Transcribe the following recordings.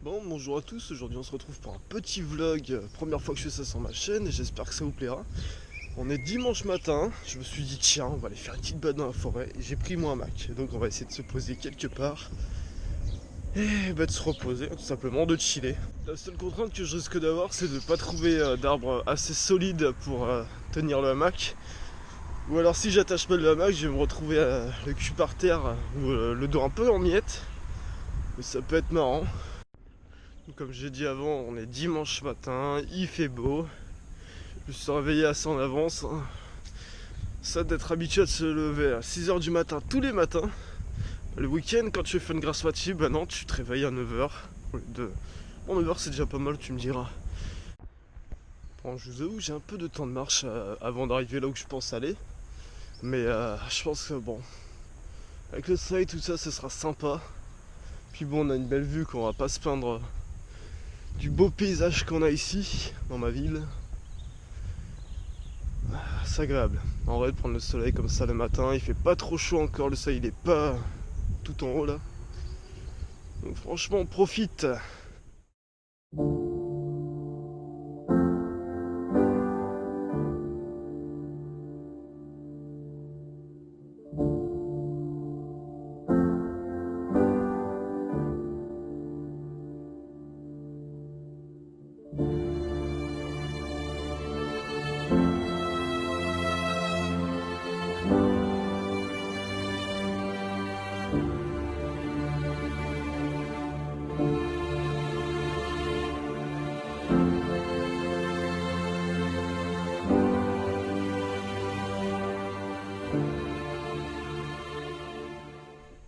Bon, bonjour à tous, aujourd'hui on se retrouve pour un petit vlog, première fois que je fais ça sur ma chaîne et j'espère que ça vous plaira. On est dimanche matin, je me suis dit tiens, on va aller faire une petite balade dans la forêt et j'ai pris moi un Mac. Donc on va essayer de se poser quelque part et de se reposer, tout simplement de chiller. La seule contrainte que je risque d'avoir c'est de ne pas trouver d'arbre assez solide pour tenir le hamac. Ou alors si j'attache pas le hamac, je vais me retrouver le cul par terre ou le dos un peu en miettes. Mais ça peut être marrant. Comme j'ai dit avant, on est dimanche matin, il fait beau. Je me suis réveillé assez en avance. Ça d'être habitué à se lever à 6h du matin tous les matins. Le week-end, quand tu fais une grasse matinée, bah non, tu te réveilles à 9h. Bon, 9h c'est déjà pas mal, tu me diras. Bon, je vous avoue, j'ai un peu de temps de marche avant d'arriver là où je pense aller. Mais je pense que bon, avec le soleil, tout ça, ce sera sympa. Puis bon, on a une belle vue qu'on va pas se plaindre du beau paysage qu'on a ici, dans ma ville. C'est agréable. En vrai, de prendre le soleil comme ça le matin, il fait pas trop chaud encore, le soleil il est pas tout en haut là. Donc franchement, on profite.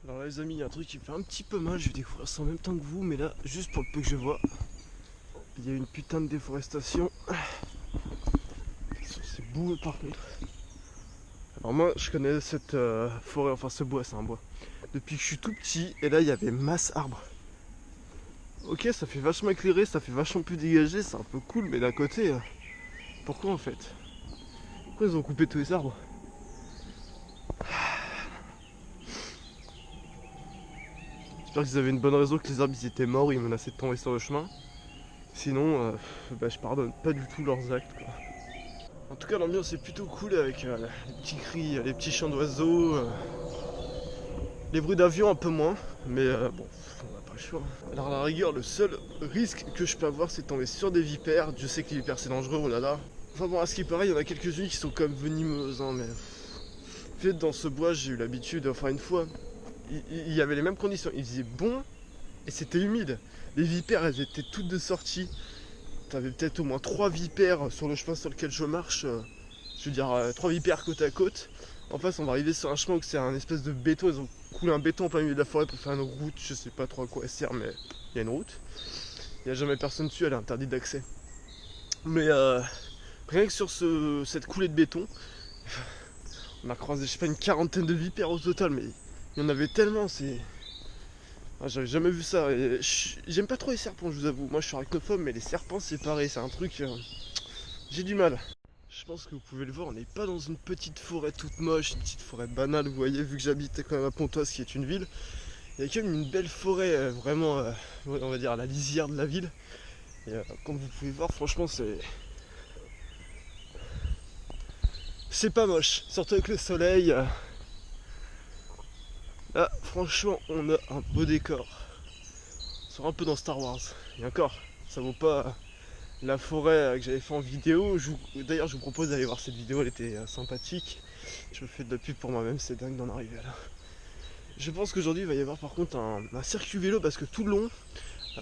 Alors là, les amis, il y a un truc qui me fait un petit peu mal, je vais découvrir ça en même temps que vous, mais là, juste pour le peu que je vois, il y a une putain de déforestation. C'est boueux par contre. Alors moi, je connais cette forêt, enfin ce bois, c'est un bois, depuis que je suis tout petit, et là, il y avait masse arbres. Ok, ça fait vachement éclairé, ça fait vachement plus dégagé, c'est un peu cool, mais d'un côté, pourquoi en fait? Pourquoi ils ont coupé tous les arbres? J'espère qu'ils avaient une bonne raison, que les arbres ils étaient morts, ils menaçaient de tomber sur le chemin. Sinon, je pardonne pas du tout leurs actes, quoi. En tout cas, l'ambiance est plutôt cool avec les petits cris, les petits chants d'oiseaux, les bruits d'avion un peu moins, mais bon, on n'a pas le choix. Alors à la rigueur, le seul risque que je peux avoir, c'est de tomber sur des vipères. Je sais que les vipères c'est dangereux, oh là là. Enfin bon, à ce qui paraît, il y en a quelques-unes qui sont quand même venimeuses, hein, mais... En fait, dans ce bois, j'ai eu l'habitude, enfin une fois, il y avait les mêmes conditions. Il faisait bon et c'était humide. Les vipères, elles étaient toutes de sortie. T'avais peut-être au moins 3 vipères sur le chemin sur lequel je marche. Je veux dire, 3 vipères côte à côte. En face, on va arriver sur un chemin où c'est un espèce de béton. Ils ont coulé un béton en plein milieu de la forêt pour faire une route. Je sais pas trop à quoi elle sert, mais il y a une route. Il n'y a jamais personne dessus, elle est interdite d'accès. Mais rien que sur cette coulée de béton, on a croisé, je sais pas, une quarantaine de vipères au total. Mais il y en avait tellement, c'est... Ah, j'avais jamais vu ça. J'aime pas trop les serpents, je vous avoue. Moi, je suis arachnophobe, mais les serpents, c'est pareil. C'est un truc... j'ai du mal. Je pense que vous pouvez le voir, on n'est pas dans une petite forêt toute moche, une petite forêt banale, vous voyez, vu que j'habite quand même à Pontoise, qui est une ville. Il y a quand même une belle forêt, vraiment, on va dire, à la lisière de la ville. Et comme vous pouvez voir, franchement, c'est... C'est pas moche, surtout avec le soleil. Là, franchement, on a un beau décor. On sera un peu dans Star Wars. Et encore, ça vaut pas la forêt que j'avais fait en vidéo. D'ailleurs, je vous propose d'aller voir cette vidéo, elle était sympathique. Je me fais de la pub pour moi-même, c'est dingue d'en arriver là. Je pense qu'aujourd'hui, il va y avoir par contre un circuit vélo parce que tout le long,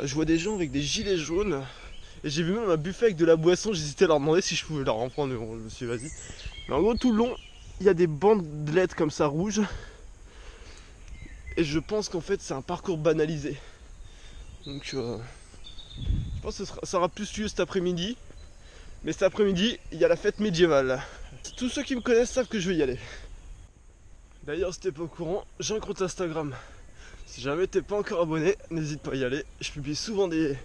je vois des gens avec des gilets jaunes. Et j'ai vu même un buffet avec de la boisson, j'hésitais à leur demander si je pouvais leur en prendre, mais bon, je me suis dit vas-y. Mais en gros, tout le long, il y a des bandelettes comme ça rouges. Et je pense qu'en fait, c'est un parcours banalisé. Donc, je pense que ça aura plus lieu cet après-midi. Mais cet après-midi, il y a la fête médiévale. Tous ceux qui me connaissent savent que je vais y aller. D'ailleurs, si t'es pas au courant, j'ai un compte Instagram. Si jamais t'es pas encore abonné, n'hésite pas à y aller. Je publie souvent des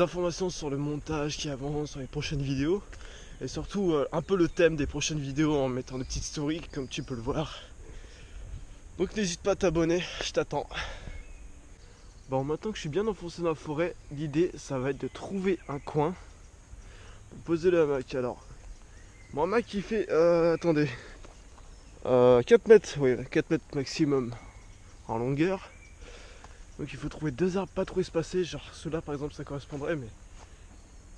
informations sur le montage qui avance, sur les prochaines vidéos. Et surtout, un peu le thème des prochaines vidéos en mettant des petites stories, comme tu peux le voir. Donc n'hésite pas à t'abonner, je t'attends. Bon, maintenant que je suis bien enfoncé dans la forêt, l'idée ça va être de trouver un coin pour poser le hamac. Alors, mon hamac il fait, attendez, 4 mètres, oui, 4 mètres maximum en longueur. Donc il faut trouver deux arbres pas trop espacés, genre ceux-là par exemple ça correspondrait, mais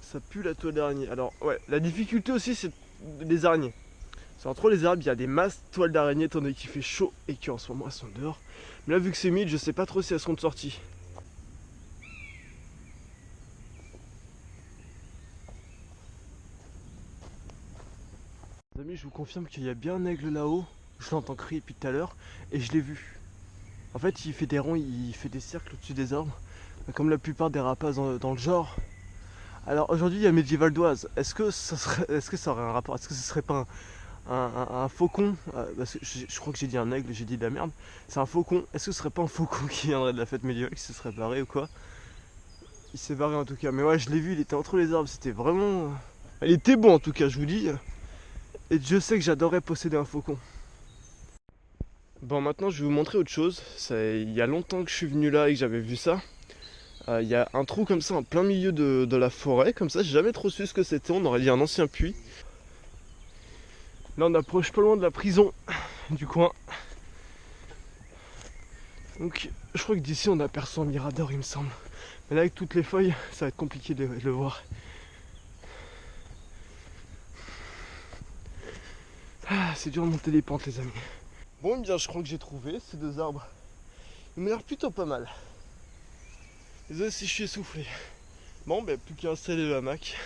ça pue la toile d'araignée. Alors ouais, la difficulté aussi c'est les araignées. C'est entre les arbres, il y a des masses de toiles d'araignée étant donné qu'il fait chaud et qu'en ce moment elles sont dehors. Mais là vu que c'est humide, je sais pas trop si elles seront de sortie. Les amis, je vous confirme qu'il y a bien un aigle là-haut. Je l'entends crier depuis tout à l'heure et je l'ai vu. En fait, il fait des ronds, il fait des cercles au-dessus des arbres, comme la plupart des rapaces dans le genre. Alors aujourd'hui, il y a Médiéval d'Oise. Est-ce que ça aurait un rapport? Est-ce que ce serait pas un faucon? Parce que je crois que j'ai dit un aigle, j'ai dit de la merde. C'est un faucon. Est-ce que ce serait pas un faucon qui viendrait de la fête médiévale, qui se serait barré ou quoi? Il s'est barré en tout cas. Mais ouais, je l'ai vu, il était entre les arbres. C'était vraiment. Il était bon en tout cas, je vous dis. Et je sais que j'adorerais posséder un faucon. Bon, maintenant je vais vous montrer autre chose. Il y a longtemps que je suis venu là et que j'avais vu ça. Il y a un trou comme ça en plein milieu de la forêt, comme ça, j'ai jamais trop su ce que c'était, on aurait dit un ancien puits. Là on approche pas loin de la prison du coin. Donc je crois que d'ici on aperçoit un mirador il me semble. Mais là avec toutes les feuilles, ça va être compliqué de le voir. Ah, c'est dur de monter les pentes les amis. Bon bien je crois que j'ai trouvé ces deux arbres. Ils m'ont l'air plutôt pas mal. Désolé si je suis essoufflé. Bon ben plus qu'à installer le hamac.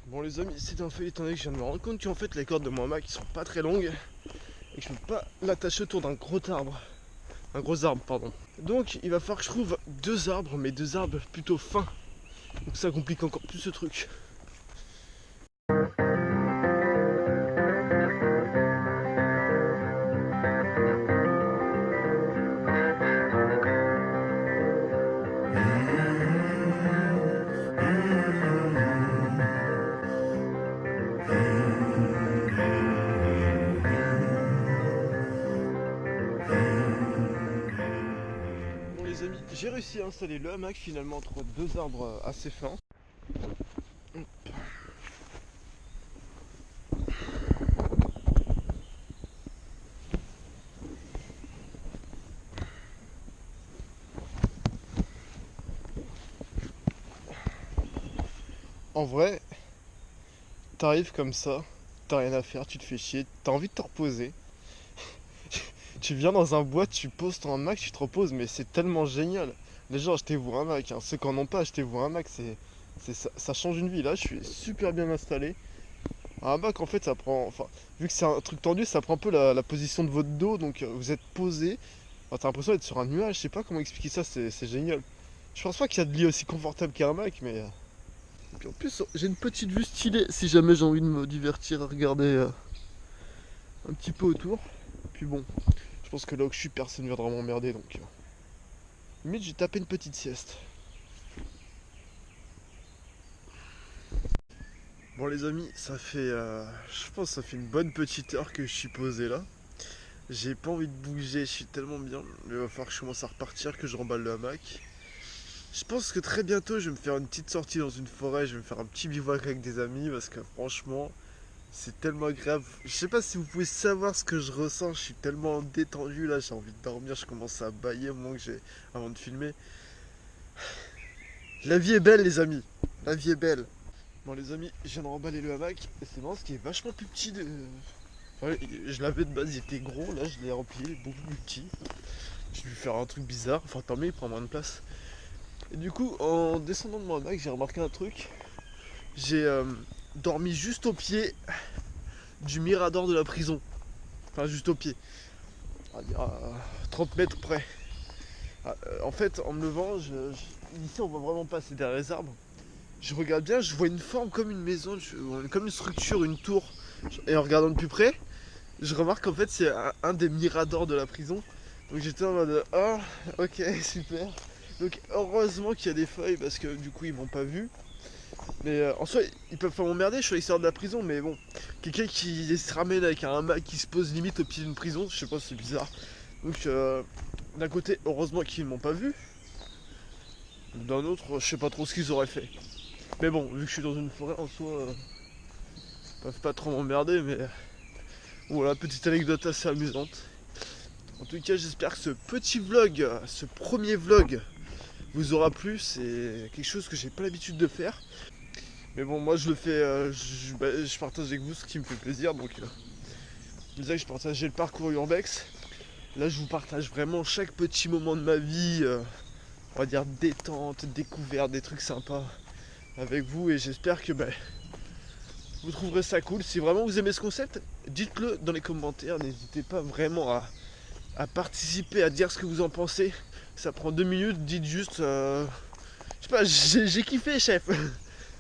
Bon les amis, c'est un fait étant donné que je viens de me rendre compte qu'en fait les cordes de mon hamac sont pas très longues et que je peux pas l'attacher autour d'un gros arbre. Un gros arbre pardon. Donc il va falloir que je trouve deux arbres, mais deux arbres plutôt fins. Donc ça complique encore plus ce truc. Bon les amis, j'ai réussi à installer le hamac finalement entre deux arbres assez fins. En vrai, t'arrives comme ça, t'as rien à faire, tu te fais chier, t'as envie de te reposer. Tu viens dans un bois, tu poses ton hamac, tu te reposes, mais c'est tellement génial. Les gens, achetez-vous un hamac, hein. Ceux qui en ont pas, achetez-vous un hamac, ça change une vie. Là, je suis super bien installé. Un hamac, en fait, ça prend, enfin, vu que c'est un truc tendu, ça prend un peu la position de votre dos, donc vous êtes posé. Enfin, t'as l'impression d'être sur un nuage, je sais pas comment expliquer ça, c'est génial. Je pense pas qu'il y a de lit aussi confortable qu'un hamac, mais. Et puis en plus, j'ai une petite vue stylée si jamais j'ai envie de me divertir à regarder un petit peu autour. Puis bon, je pense que là où je suis, personne ne viendra m'emmerder donc. Limite, j'ai tapé une petite sieste. Bon, les amis, ça fait. Je pense que ça fait une bonne petite heure que je suis posé là. J'ai pas envie de bouger, je suis tellement bien. Mais il va falloir que je commence à repartir, que je remballe le hamac. Je pense que très bientôt, je vais me faire une petite sortie dans une forêt. Je vais me faire un petit bivouac avec des amis parce que franchement, c'est tellement agréable. Je sais pas si vous pouvez savoir ce que je ressens. Je suis tellement détendu là, j'ai envie de dormir. Je commence à bâiller au moment que j'ai avant de filmer. La vie est belle, les amis. La vie est belle. Bon, les amis, je viens de remballer le hamac. Et c'est marrant, ce qui est vachement plus petit de. Enfin, je l'avais de base, il était gros. Là, je l'ai rempli, il est beaucoup plus petit. J'ai dû faire un truc bizarre. Enfin, tant mieux, il prend moins de place. Et du coup, en descendant de mon hamac, j'ai remarqué un truc. J'ai dormi juste au pied du mirador de la prison. Enfin, juste au pied. À 30 mètres près. En fait, en me levant, ici on voit vraiment pas, c'est derrière les arbres. Je regarde bien, je vois une forme comme une maison, comme une structure, une tour. Et en regardant de plus près, je remarque qu'en fait c'est un des miradors de la prison. Donc j'étais en mode, oh, ok, super. Donc heureusement qu'il y a des feuilles parce que du coup ils m'ont pas vu. Mais en soi, ils peuvent pas m'emmerder, je suis à l'extérieur de la prison, mais bon, quelqu'un qui se ramène avec un hamac qui se pose limite au pied d'une prison, je sais pas, c'est bizarre. Donc d'un côté, heureusement qu'ils m'ont pas vu. D'un autre, je sais pas trop ce qu'ils auraient fait. Mais bon, vu que je suis dans une forêt en soi, ils peuvent pas trop m'emmerder, mais voilà, petite anecdote assez amusante. En tout cas, j'espère que ce petit vlog, ce premier vlog, vous aura plu. C'est quelque chose que j'ai pas l'habitude de faire. Mais bon, moi je le fais, je partage avec vous ce qui me fait plaisir. Donc, je disais que je partageais le parcours Urbex. Là, je vous partage vraiment chaque petit moment de ma vie, on va dire détente, découverte, des trucs sympas avec vous. Et j'espère que vous trouverez ça cool. Si vraiment vous aimez ce concept, dites-le dans les commentaires. N'hésitez pas vraiment à participer, à dire ce que vous en pensez. Ça prend 2 minutes, dites juste, je sais pas, j'ai kiffé, chef.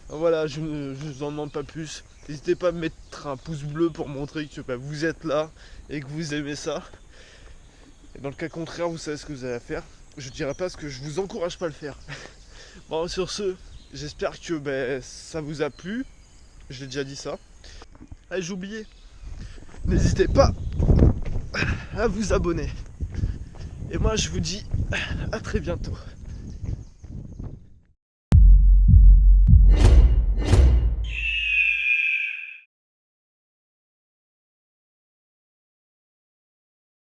Voilà, je vous en demande pas plus. N'hésitez pas à mettre un pouce bleu pour montrer que vous êtes là et que vous aimez ça. Et dans le cas contraire, vous savez ce que vous avez à faire. Je dirais pas ce que je vous encourage pas à le faire. Bon, sur ce, j'espère que ça vous a plu. Je l'ai déjà dit ça. Ah, j'ai oublié. N'hésitez pas à vous abonner. Et moi, je vous dis à très bientôt.